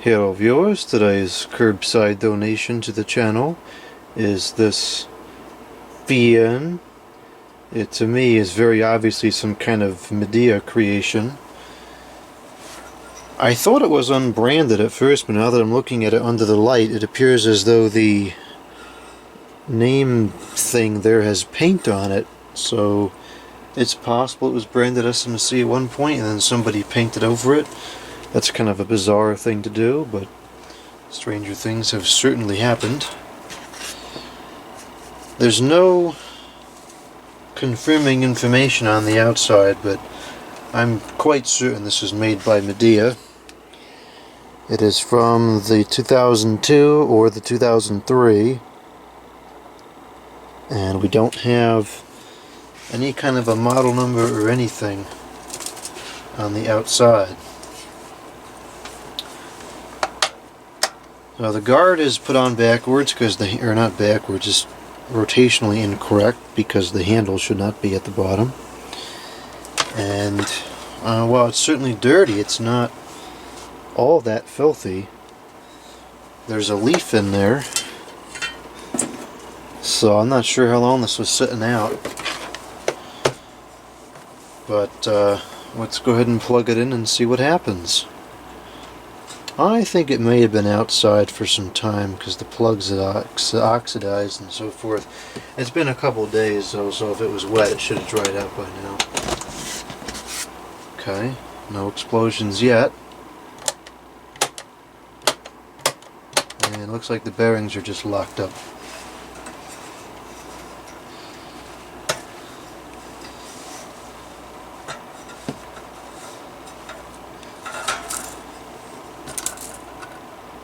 Hello viewers, today's curbside donation to the channel is this fan. It to me is very obviously some kind of Midea creation. I thought it was unbranded at first, but now that I'm looking at it under the light, it appears as though the name thing there has paint on it, so it's possible it was branded SMC at one point and then somebody painted over it. That's kind of a bizarre thing to do, but stranger things have certainly happened. There's no confirming information on the outside, but I'm quite certain this was made by Midea. It is from the 2002 or the 2003, and we don't have any kind of a model number or anything on the outside. Now the guard is put on backwards because or not backwards, just rotationally incorrect because the handle should not be at the bottom. And while it's certainly dirty, it's not all that filthy. There's a leaf in there, so I'm not sure how long this was sitting out. But let's go ahead and plug it in and see what happens. I think it may have been outside for some time because the plugs had oxidized and so forth. It's been a couple days though, so if it was wet it should have dried out by now. Okay, no explosions yet. And it looks like the bearings are just locked up.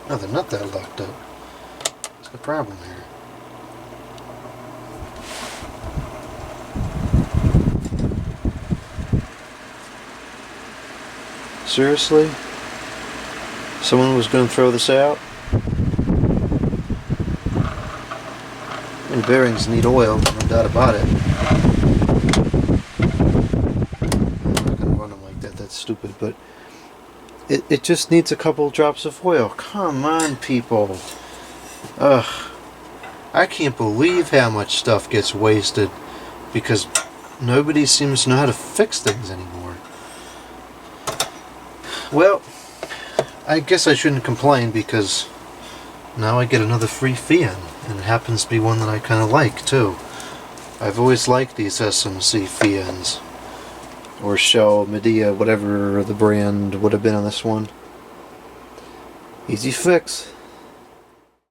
No, they're not that locked up. What's the problem here? Seriously? Someone was going to throw this out? And bearings need oil, no doubt about it. I'm not going to run them like that, that's stupid, but it just needs a couple drops of oil. Come on, people. Ugh. I can't believe how much stuff gets wasted because nobody seems to know how to fix things anymore. Well, I guess I shouldn't complain because now I get another free fan, and it happens to be one that I kind of like too. I've always liked these SMC fans. Or Shell, Midea, whatever the brand would have been on this one. Easy fix.